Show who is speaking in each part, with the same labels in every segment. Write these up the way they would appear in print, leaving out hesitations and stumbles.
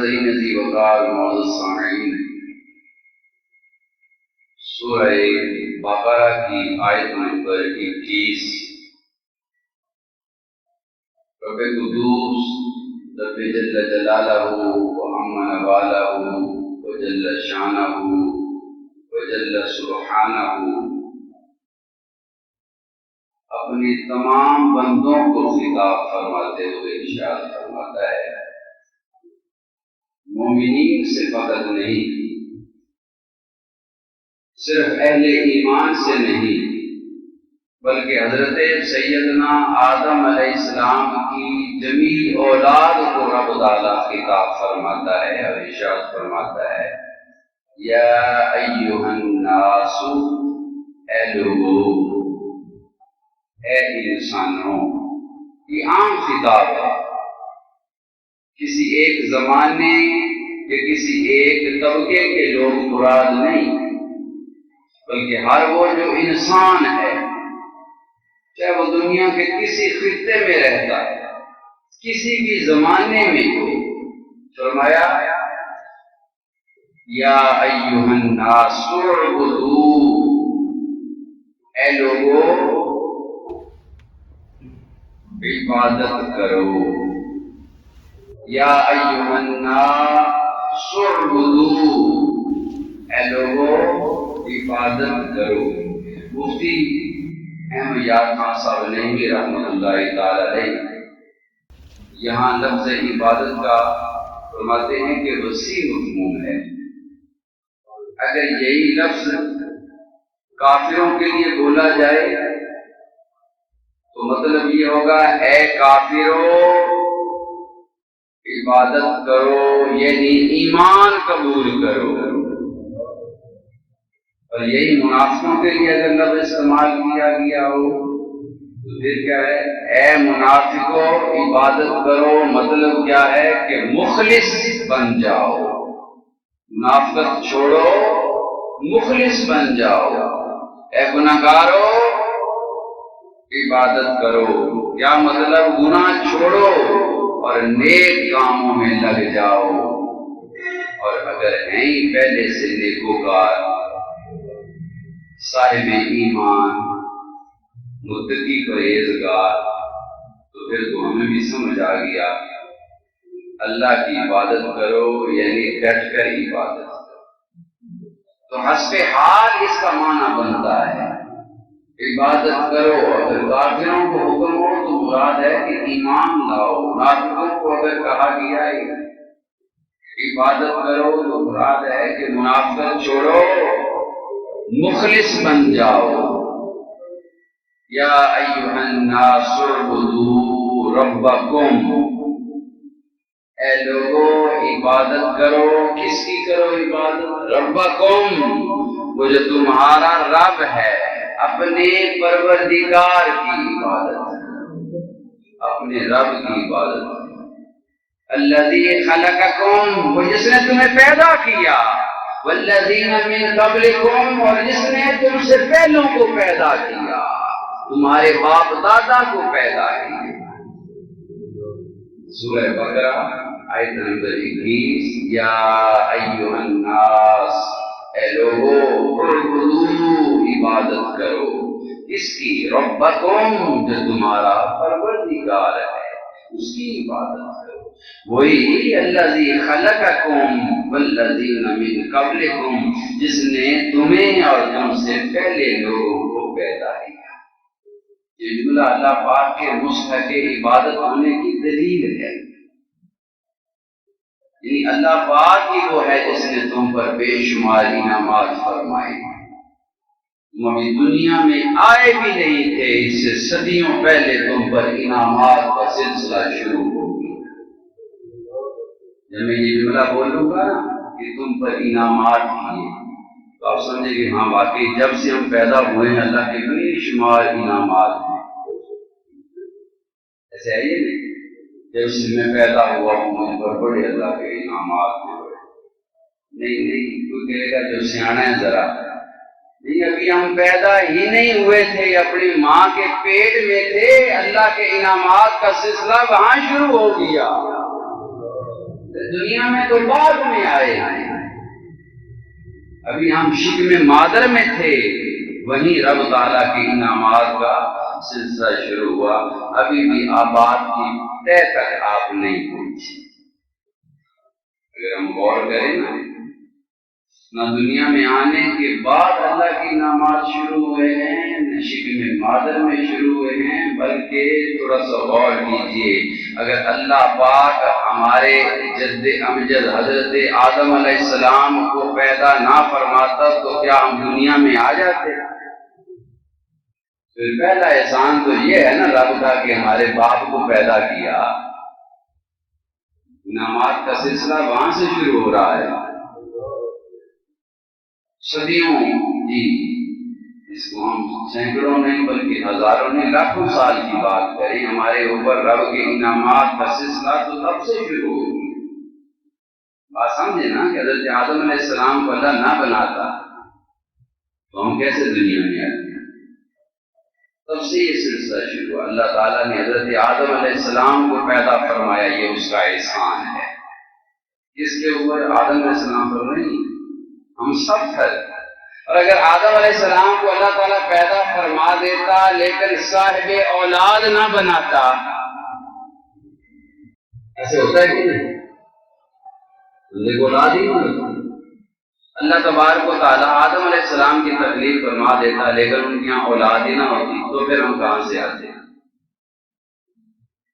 Speaker 1: ناظرین عزیز وقار معزز سامعین، سورہ بقرہ کی آیت نمبر 21 رب قدوس رب جل جلالہ وعم نوالہ وجل شانہ وجل سبحانہ اپنی تمام بندوں کو خطاب فرماتے ہوئے ارشاد فرماتا ہے، مومنین سے فقط نہیں، صرف اہل ایمان سے نہیں، بلکہ حضرت سیدنا آدم علیہ السلام کی جمیع اولاد کو رب تعالیٰ خطاب فرماتا ہے اور ارشاد فرماتا ہے، یا ایھا الناس، اے لوگو، اے انسانوں۔ یہ عام خطاب ہے، کسی ایک زمانے یا کسی ایک طبقے کے لوگ مراد نہیں، بلکہ ہر وہ جو انسان ہے، چاہے وہ دنیا کے کسی خطے میں رہتا ہے، کسی بھی زمانے میں ہو، فرمایا یا ایھا الناس اعبدوا، اے لوگو عبادت کرو، یا ایھا الناس اعبدوا، اے لوگو عبادت کرو۔ مفتی احمد یار خان صاحب نعیمی رحمۃ اللہ تعالی علیہ یہاں لفظ عبادت کا فرماتے ہیں کہ وسیع مفہوم ہے۔ اگر یہی لفظ کافروں کے لیے بولا جائے تو مطلب یہ ہوگا، اے کافروں عبادت کرو، یعنی ایمان قبول کرو۔ اور یہی منافقوں کے لیے اگر لفظ استعمال کیا گیا ہو تو پھر کیا ہے، اے منافقوں عبادت کرو، مطلب کیا ہے کہ مخلص بن جاؤ، منافقت چھوڑو، مخلص بن جاؤ۔ اے گناہگارو عبادت کرو، کیا مطلب گناہ چھوڑو اور نیک کاموں میں لگ جاؤ۔ اور اگر ہیں پہلے سے نیکوکار، صاحب ایمان، متقی پرہیزگار، تو پھر تو ہمیں بھی سمجھ آ گیا، اللہ کی عبادت کرو یعنی ڈٹ کر عبادت کرو۔ تو حسب حال اس کا معنی بنتا ہے، عبادت کرو۔ اگر کافروں کو حکم ہو تو مراد ہے کہ ایمان لاؤ، منافقوں کو اگر کہا گیا ہے عبادت کرو تو مراد ہے کہ منافقت چھوڑو، مخلص بن جاؤ۔ یا ایھا الناس اعبدوا ربکم، اے لوگو عبادت کرو، کس کی کرو عبادت؟ ربکم، وہ جو تمہارا رب ہے، اپنے پروردگار کی عبادت، اپنے رب کی عبادت۔ الذی خلقکم، وہ جس نے تمہیں پیدا کیا، والذین من قبلکم، اور جس نے تم سے پہلوں کو پیدا کیا، تمہارے باپ دادا کو پیدا کیا۔ سورہ بقرہ آیت نمبر 21، یا ایھا الناس، اے لوگو اعبدوا عبادت کرو، اس کی ربکم، جو تمہارا پروردگار ہے، اس کی عبادت کرو۔ وہی الذی خلقکم والذین من قبلکم، جس نے تمہیں اور تم سے پہلے لوگوں کو پیدا کیا۔ یہ جملہ اللہ پاک کے مستحق عبادت ہونے کی دلیل ہے، یعنی اللہ پاک ہی وہ ہے جس نے تم پر بے شمار انعامات فرمائے۔ تم ابھی دنیا میں آئے بھی نہیں تھے، اس سے صدیوں پہلے تم پر انعامات کا سلسلہ شروع ہو گیا۔ جب میں یہ جملہ بولوں گا کہ تم پر انعامات کیے تو آپ سمجھیں کہ ہاں واقعی جب سے ہم پیدا ہوئے ہیں اللہ کے بے شمار انعامات ہیں۔ ایسے ہے یہ نہیں، جب سے میں پیدا ہوا ہوں مجھ پر بڑے اللہ کے انعامات ہیں، نہیں، کوئی کہے گا جو سیانا ہے ذرا، نہیں، ابھی ہم پیدا ہی نہیں ہوئے تھے، اپنی ماں کے پیٹ میں تھے، اللہ کے انعامات کا سلسلہ وہاں شروع ہو گیا۔ دنیا میں تو بعد میں آئے ہیں، ابھی ہم شکم مادر میں تھے، وہیں رب تعالیٰ کے انعامات کا سلسلہ شروع ہوا، ابھی بھی آباد کی طے تک آپ نہیں پہنچے۔ اگر ہم غور کریں نہ دنیا میں آنے کے بعد اللہ کے انعامات شروع ہوئے ہیں، نہ شکم مادر میں شروع ہوئے ہیں، بلکہ تھوڑا سا غور کیجیے، اگر اللہ پاک ہمارے جد امجد حضرت آدم علیہ السلام کو پیدا نہ فرماتا تو کیا ہم دنیا میں آ جاتے؟ پھر پہلا احسان تو یہ ہے نا رب کا کہ ہمارے باپ کو پیدا کیا، انعامات کا سلسلہ وہاں سے شروع ہو رہا ہے۔ صدیوں جی، اس کو ہم سینکڑوں نہیں بلکہ ہزاروں نہیں لاکھوں سال کی بات کریں، ہمارے اوپر رب کے انعامات کا سلسلہ تو تب سے شروع ہو گیا۔ بات سمجھے نا کہ حضرت آدم علیہ السلام کو اللہ نہ بناتا تو ہم کیسے دنیا میں آتے؟ تب سے یہ سلسلہ شروع ہوا۔ اللہ تعالیٰ نے حضرت آدم علیہ السلام کو پیدا فرمایا، یہ اس کا احسان ہے۔ اس کے اوپر آدم علیہ السلام پر نہیں، ہم سب تھے۔ اور اگر آدم علیہ السلام کو اللہ تعالیٰ پیدا فرما دیتا لیکن صاحب اولاد نہ بناتا، ایسے ہوتا ہے کہ نہیں؟ اولاد ہی نہیں۔ اللہ تبارک و تعالیٰ آدم علیہ السلام کی تکلیف فرما دیتا لیکن ان کی یہاں اولاد ہی نہ ہوتی تو پھر ہم کہاں سے آتے؟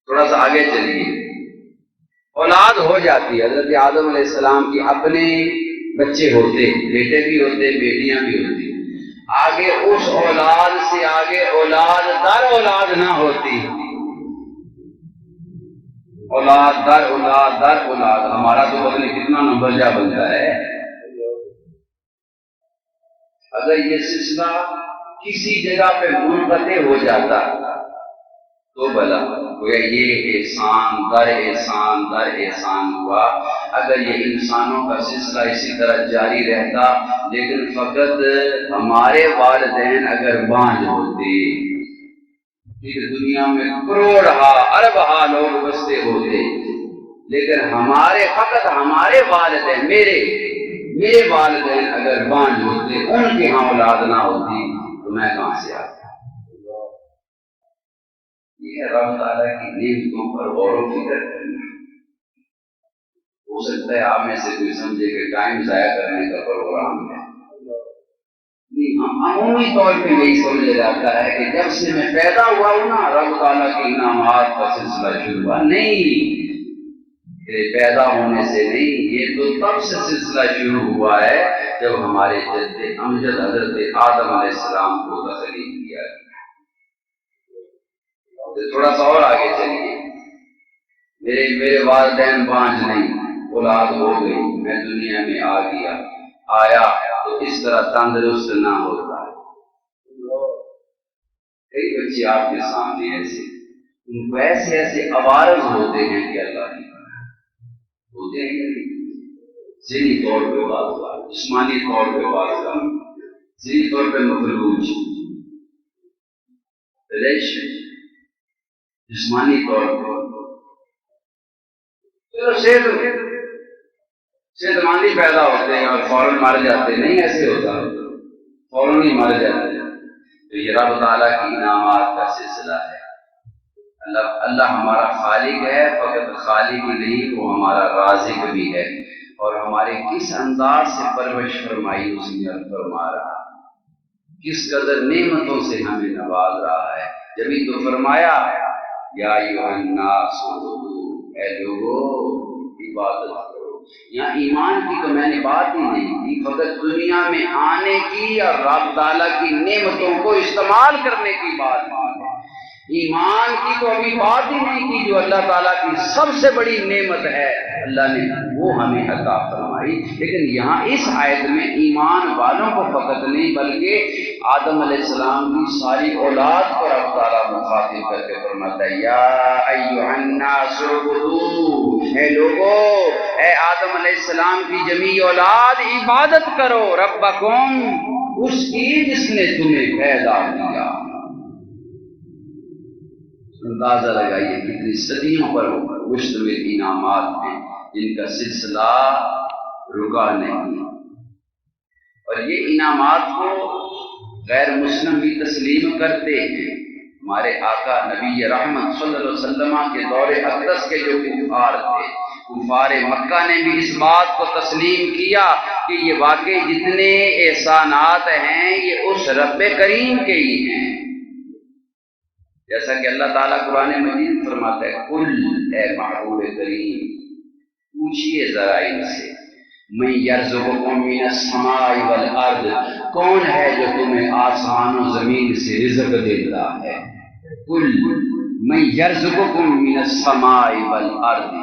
Speaker 1: تھوڑا سا آگے چلیے، اولاد ہو جاتی، حضرت آدم علیہ السلام کی اپنے بچے ہوتے، بیٹے بھی ہوتے، بیٹیاں بھی ہوتی، آگے اس اولاد سے آگے اولاد در اولاد نہ ہوتی، اولاد در اولاد در اولاد، ہمارا تو بدلے کتنا نمبر جا بنتا ہے۔ اگر یہ سلسلہ کسی جگہ پہ منقطع ہو جاتا تو بھلا گویا یہ احسان در احسان در احسان ہوا۔ اگر یہ انسانوں کا سلسلہ اسی طرح جاری رہتا لیکن فقط ہمارے والدین اگر بانجھ ہوتے، دنیا میں کروڑہا اربہا لوگ بستے ہوتے لیکن فقط ہمارے والدین میرے والدین اگر بانجھ ہوتے، ان کے ہاں اولاد نہ ہوتی تو میں کہاں سے آتا؟ یہ رب تعالیٰ کی نعمتوں پر غور و فکر کرنا۔ ہو سکتا ہے آپ میں سے کوئی سمجھے کہ ٹائم ضائع کرنے کا پروگرام ہے، عمومی طور پہ یہی سمجھا جاتا ہے کہ جب سے میں پیدا ہوا ہوں نا رب تعالیٰ کے انعامات کا سلسلہ شروع ہوا۔ نہیں، پیدا ہونے سے نہیں، یہ تو تب سے سلسلہ شروع ہوا ہے جب ہمارے جد امجد حضرت آدم علیہ السلام کو تسلیم کیا گیا۔ تھوڑا سا اور آگے چلیے، میرے والدین بانجھ نہیں، اولاد ہو گئی، میں دنیا میں آیا تو اس طرح تندرست نہ ہوتا۔ کئی بچے آپ کے سامنے ایسے ان کو ایسے عوارض ہوتے ہیں کہ اللہ کی ہوتے ہیں، ذہنی طور پہ بات، جسمانی طور پہ بات، ذہنی طور پہ مفلوج، جسمانی طور پر صحت مندی پیدا ہوتے ہیں اور فوراً مر جاتے، نہیں ایسے ہوتا، فوراً ہی مر جاتے ہیں۔ تو یہ رب تعالیٰ کی انعامات کا سلسلہ ہے۔ اللہ ہمارا خالق ہے، فقط خالق ہی نہیں، وہ ہمارا رازق بھی ہے، اور ہمارے کس انداز سے پرورش فرمائی اس نے فرما رہا، کس قدر نعمتوں سے ہمیں نواز رہا ہے۔ جبھی تو فرمایا یا ایھا الناس اے لوگو عبادت کرو۔ یہاں ایمان کی تو میں نے بات ہی نہیں کی، فقط دنیا میں آنے کی اور رب تعالیٰ کی نعمتوں کو استعمال کرنے کی بات ہے۔ ایمان کی تو ابھی بات ہی نہیں کی، جو اللہ تعالیٰ کی سب سے بڑی نعمت ہے اللہ نے وہ ہمیں عطا فرمائی۔ لیکن یہاں اس آیت میں ایمان والوں کو فقط نہیں بلکہ آدم علیہ السلام کی ساری اولاد کو رب تعالیٰ مخاطب کر کے فرماتا ہے یا ایھا الناس اعبدوا، اے لوگو، اے آدم علیہ السلام کی جمیع اولاد عبادت کرو ربکم، اس کی جس نے تمہیں پیدا کیا۔ اندازہ لگائیے کتنی صدیوں پر مشتمل انعامات ہیں جن کا سلسلہ رکا نہیں، اور یہ انعامات کو غیر مسلم بھی تسلیم کرتے ہیں۔ ہمارے آقا نبی رحمت صلی اللہ علیہ وسلم کے دور اقدس کے جو کفار تھے، کفار مکہ نے بھی اس بات کو تسلیم کیا کہ یہ واقعی جتنے احسانات ہیں یہ اس رب کریم کے ہی ہیں، جیسا کہ اللہ تعالیٰ قرآن مجید فرماتا ہے، قل اے محبوب کریم پوچھئے ذرا ان سے، من یرزقکم من السماء والارض، کون ہے جو تمہیں آسمان و زمین سے رزق دیتا ہے؟ قل من یرزقکم من السماء والارض،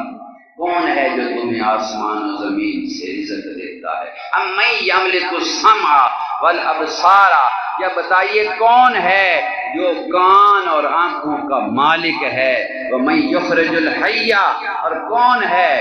Speaker 1: کون ہے جو تمہیں آسمان و زمین سے رزق دیتا ہے؟ امن یملک السمع والابصار، یا بتائیے کون ہے جو کان اور آنکھوں کا مالک ہے؟ ومن یخرج الحی، اور کون ہے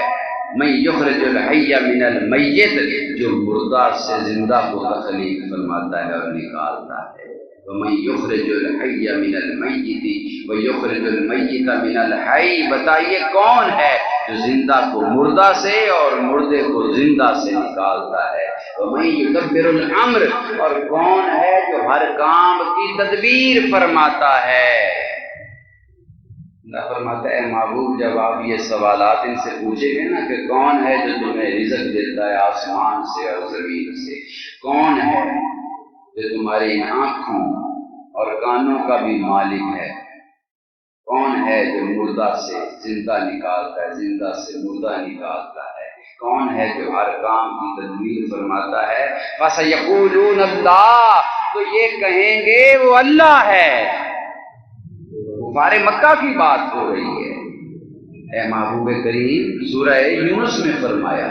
Speaker 1: من یخرج الحی من المیت، جو مردہ سے زندہ کو تخلیق فرماتا ہے اور نکالتا ہے۔ ومن یخرج الحی من المیت ویخرج المیت من الحی، بتائیے کون ہے جو زندہ کو مردہ سے اور مردے کو زندہ سے نکالتا ہے۔ ومن یدبر الامر، اور کون ہے جو ہر کام کی تدبیر فرماتا ہے۔ اللہ فرماتا ہے محبوب جب آپ یہ سوالات ان سے پوچھیں گے نا کہ کون ہے جو تمہیں رزق دیتا ہے آسمان سے اور زمین سے، کون ہے جو تمہاری آنکھوں اور کانوں کا بھی مالک ہے، کون ہے جو مردہ سے زندہ نکالتا ہے، زندہ سے مردہ نکالتا ہے، کون ہے جو ہر کام کی تدبیر فرماتا ہے؟ فَسَيَقُولُونَ اللَّهُ، تو یہ کہیں گے وہ اللہ ہے۔ کفار مکہ کی بات ہو رہی ہے۔ اے محبوب کریم سورہ یونس میں فرمایا،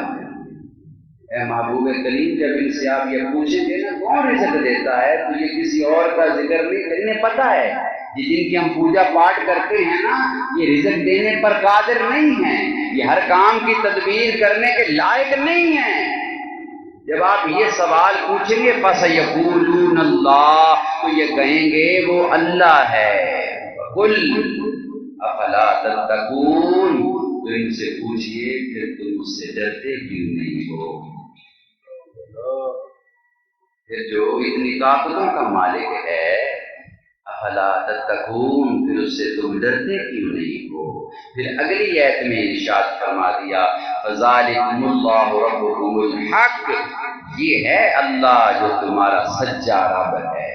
Speaker 1: اے محبوب کریم جب ان سے آپ یہ پوچھیں گے نا کون رزق دیتا ہے، تو یہ کسی اور کا ذکر نہیں، انہیں پتہ ہے یہ جن کی ہم پوجا پاٹ کرتے ہیں نا یہ رزق دینے پر قادر نہیں ہیں، یہ ہر کام کی تدبیر کرنے کے لائق نہیں ہیں۔ جب آپ یہ سوال پوچھیں گے فَسَيَقُولُونَ اللَّهُ، تو یہ کہیں گے وہ اللہ ہے۔ قُلْ أَفَلَا تَتَّقُونَ، تو ان سے پوچھئے کہ تم اس سے ڈرتے کیوں نہیں ہو؟ پھر جو اتنی طاقتوں کا مالک ہے، افلا تتقون، پھر اس سے تم ڈرتے کیوں نہیں ہو؟ پھر اگلی آیت میں ارشاد فرما دیا فذالکم اللہ ربکم الحق، یہ ہے اللہ جو تمہارا سچا رب ہے،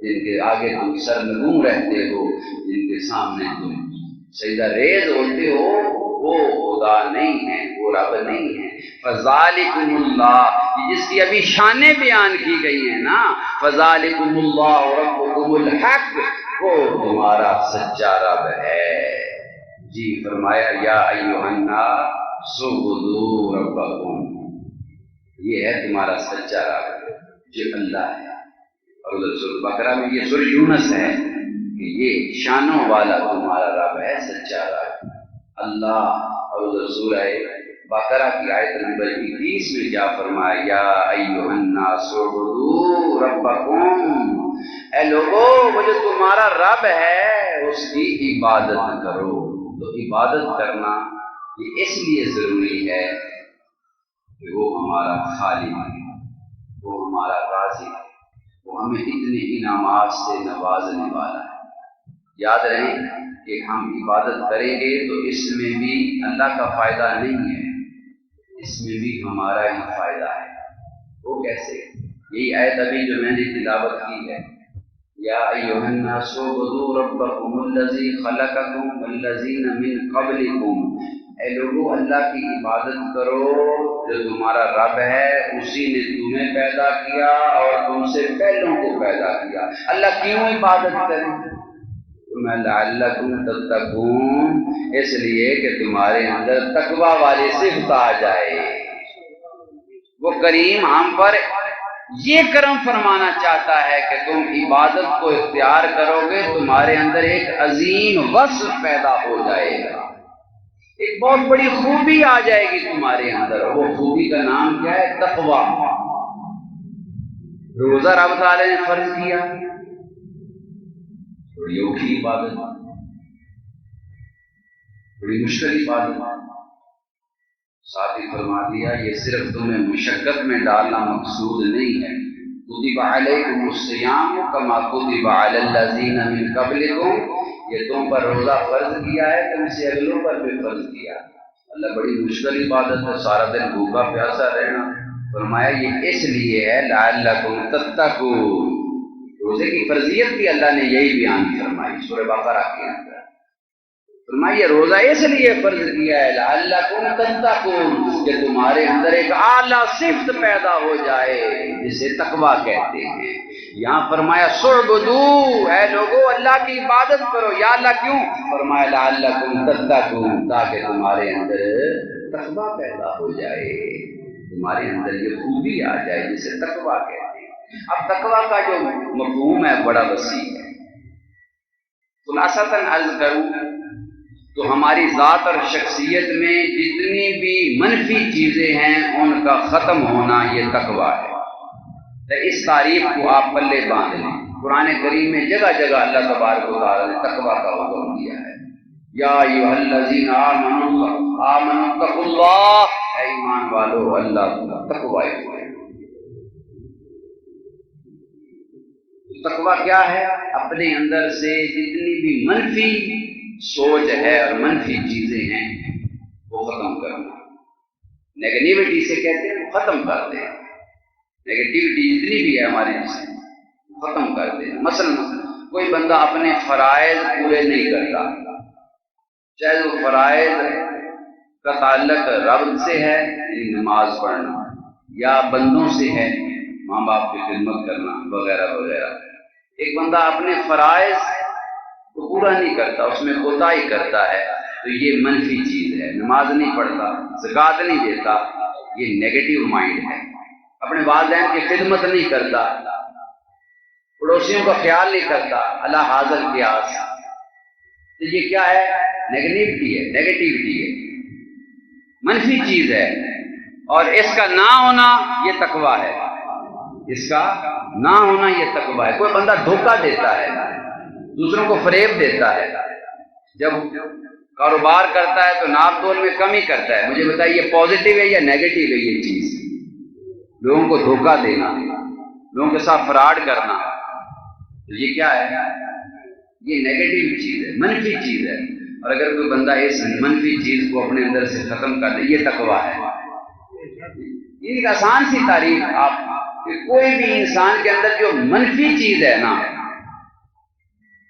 Speaker 1: جن کے آگے تم سرنگوں رہتے ہو، جن کے سامنے تم سجدہ ریز ہوتے ہو، وہ خدا نہیں ہے، وہ رب نہیں ہے۔ فذالکم اللہ، جس کی ابھی شانیں بیان کی گئی ہیں نا، فذالکم اللہ ربکم الحق، وہ تمہارا سچا رب ہے۔ جی فرمایا یا ایھا الناس اعبدوا ربکم، یہ ہے تمہارا سچا رب جو اللہ ہے۔ اور سورۃ بقرہ میں یہ سورۃ یونس ہے کہ یہ شانوں والا تمہارا رب ہے، سچا رب اللہ۔ اور سورہ بقرہ کی آیت نمبر 21 میں کیا فرمایا یا ایھا الناس اعبدوا ربکم، اے لوگو وہ جو تمہارا رب ہے اس کی عبادت کرو۔ تو عبادت کرنا یہ اس لیے ضروری ہے کہ وہ ہمارا خالق ہے، وہ ہمارا رازق ہے، وہ ہمیں اتنے انعامات سے نوازنے والا ہے۔ یاد رہے کہ ہم عبادت کریں گے تو اس میں بھی اللہ کا فائدہ نہیں ہے، اس میں بھی ہمارا ہی فائدہ ہے۔ وہ کیسے؟ یہی آیت ابھی جو میں نے تلاوت کی ہے، یا ایھا الناس اعبدوا ربکم الذی خلقکم والذین من قبلکم، اے لوگو اللہ کی عبادت کرو جو تمہارا رب ہے، اسی نے تمہیں پیدا کیا اور تم سے پہلوں کو پیدا کیا۔ اللہ کیوں عبادت کریں؟ لعلکم تتقون، اس لیے کہ تمہارے اندر تقوی والی صفت آ جائے۔ وہ کریم ہم پر یہ کرم فرمانا چاہتا ہے کہ تم عبادت کو اختیار کرو گے، تمہارے اندر ایک عظیم وصف پیدا ہو جائے گا، ایک بہت بڑی خوبی آ جائے گی تمہارے اندر۔ وہ خوبی کا نام کیا ہے؟ تقوی۔ روزہ رب تعالی نے فرض کیا، بڑی اوکھی عبادت، بڑی مشکل عبادت، ساتھ ہی فرما دیا یہ صرف تمہیں مشقت میں ڈالنا مقصود نہیں ہے، کتب علیکم الصیام کما کتب علی الذین من قبلکم، یہ تم پر روزہ فرض کیا ہے تم سے اگلوں پر بھی فرض کیا۔ اللہ بڑی مشکل عبادت ہے، سارا دن بھوکا پیاسا رہنا، فرمایا یہ اس لیے ہے لعلکم تتقون، روزے کی فرضیت بھی اللہ نے یہی بیان فرمائی سورہ بقرہ کے اندر، فرمایا یہ روزہ اس لیے فرض کیا ہے لعلکم تتقون کہ تمہارے اندر ایک اعلیٰ صفت پیدا ہو جائے جسے تقویٰ کہتے ہیں۔ یہاں فرمایا سعبدو، اے لوگو اللہ کی عبادت کرو، یا اللہ کیوں؟ فرمایا لعلکم تتقون تاکہ تمہارے اندر تقویٰ پیدا ہو جائے، تمہارے اندر یہ خوبی آ جائے جسے تقویٰ کہتے ہیں۔ اب تقویٰ کا جو مفہوم ہے بڑا وسیع ہے، خلاصتاً عرض کروں تو ہماری ذات اور شخصیت میں جتنی بھی منفی چیزیں ہیں ان کا ختم ہونا یہ تقویٰ ہے۔ تو اس تعریف کو آپ پلے باندھ لیں، قرآن کریم میں جگہ جگہ اللہ تبارک و تعالیٰ نے تقویٰ کا حکم دیا ہے، یا ایھا الذین آمنوا اتقوا اللہ، اے ایمان والو اللہ کا تقویٰ ہے۔ تقویٰ کیا ہے؟ اپنے اندر سے جتنی بھی منفی سوچ ہے اور منفی چیزیں ہیں وہ ختم کرنا، نیگیٹیوٹی سے کہتے ہیں وہ ختم کر دیں، نیگیٹیوٹی جتنی بھی ہے ہمارے جسم ختم کر دیں۔ مثلا کوئی بندہ اپنے فرائض پورے نہیں کرتا، چاہے وہ فرائض کا تعلق رب سے ہے یعنی نماز پڑھنا، یا بندوں سے ہے ماں باپ کی خدمت کرنا وغیرہ وغیرہ، ایک بندہ اپنے فرائض کو پورا نہیں کرتا، اس میں کوتاہی کرتا ہے تو یہ منفی چیز ہے، نماز نہیں پڑھتا، زکوٰۃ نہیں دیتا، یہ نیگیٹو مائنڈ ہے، اپنے والدین کی خدمت نہیں کرتا، پڑوسیوں کا خیال نہیں کرتا، اللہ حاضر قیاس، تو یہ کیا ہے؟ نیگیٹیوٹی ہے، نیگیٹیوٹی ہے، منفی چیز ہے، اور اس کا نہ ہونا یہ تقویٰ ہے، اس کا نہ ہونا یہ تقویٰ ہے۔ کوئی بندہ دھوکہ دیتا ہے، دوسروں کو فریب دیتا ہے، جب کاروبار کرتا ہے تو ناپ تول میں کمی کرتا ہے، مجھے بتائیے یہ پازیٹیو ہے یا نیگیٹو ہے؟ یہ چیز لوگوں کو دھوکہ دینا، لوگوں کے ساتھ فراڈ کرنا، تو یہ کیا ہے؟ یہ نیگیٹو چیز ہے، منفی چیز ہے، اور اگر کوئی بندہ اس منفی چیز کو اپنے اندر سے ختم کر دے یہ تقویٰ ہے۔ یہ ایک آسان سی تعریف آپ کہ کوئی بھی انسان کے اندر جو منفی چیز ہے نا،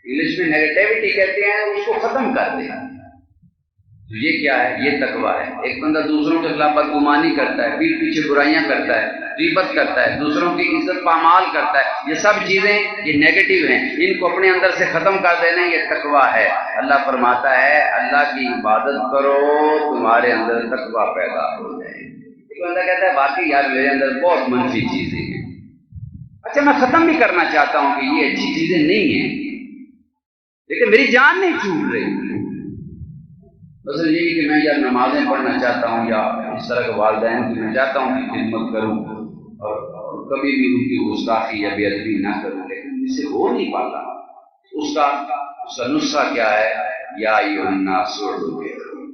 Speaker 1: انگلش میں نیگیٹیوٹی کہتے ہیں، اس کو ختم کر دے، تو یہ کیا ہے؟ یہ تقویٰ ہے۔ ایک بندہ دوسروں کے خلاف بدگمانی کرتا ہے، پیٹھ پیچھے برائیاں کرتا ہے، غیبت کرتا ہے، دوسروں کی عزت پامال کرتا ہے، یہ سب چیزیں یہ نیگیٹو ہیں، ان کو اپنے اندر سے ختم کر دینا یہ تقویٰ ہے۔ اللہ فرماتا ہے اللہ کی عبادت کرو تمہارے اندر تقویٰ پیدا ہو جائے۔ ایک بندہ کہتا ہے واقعی یار میرے اندر بہت منفی چیزیں ہیں، اچھا میں ختم بھی کرنا چاہتا ہوں کہ یہ اچھی چیزیں نہیں ہیں لیکن میری جان نہیں چھوٹ رہی، مثلا یہ کہ میں یار نمازیں پڑھنا چاہتا ہوں یا اس طرح کے والدین کی میں چاہتا ہوں کہ خدمت کروں اور کبھی بھی ان کی گستاخی یا بے ادبی نہ کروں، لیکن اس سے ہو نہیں پاتا۔ اس کا نسخہ کیا ہے؟ یا ایھا الناس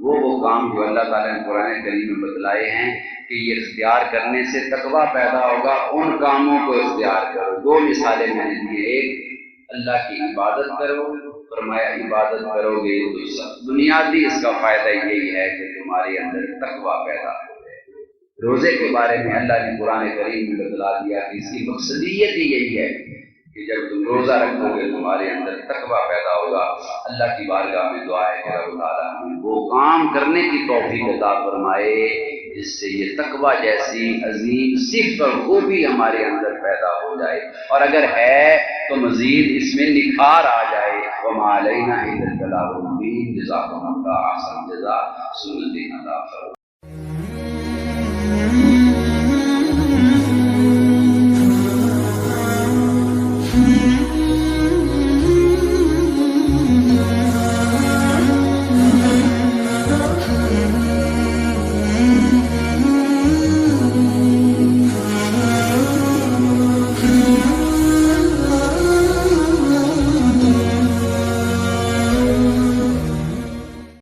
Speaker 1: وہ کام جو اللہ تعالیٰ نے قرآن کریم میں بتلائے ہیں کہ یہ اختیار کرنے سے تقویٰ پیدا ہوگا، ان کاموں کو اختیار کرو۔ دو مثالیں میں نے دی، ایک اللہ کی عبادت کرو، فرمایا عبادت کرو گے تو سب بنیادی اس کا فائدہ یہی ہے کہ تمہارے اندر تقویٰ پیدا ہو جائے۔ روزے کے بارے میں اللہ نے قرآن کریم میں بتلا دیا کہ اس کی مقصدیت ہی یہی ہے کہ جب تم روزہ رکھو گے تمہارے اندر تقویٰ پیدا ہوگا۔ اللہ کی بارگاہ میں دعا ہے کہ رب تعالیٰ ہمیں وہ کام کرنے کی توفیق عطا فرمائے جس سے یہ تقویٰ جیسی عظیم صفت اور خوبی ہمارے اندر پیدا ہو جائے، اور اگر ہے تو مزید اس میں نکھار آ جائے۔ وما علینا الا البلاغ المبین۔ جزاکم اللہ احسن جزا، سنت ادا کرو۔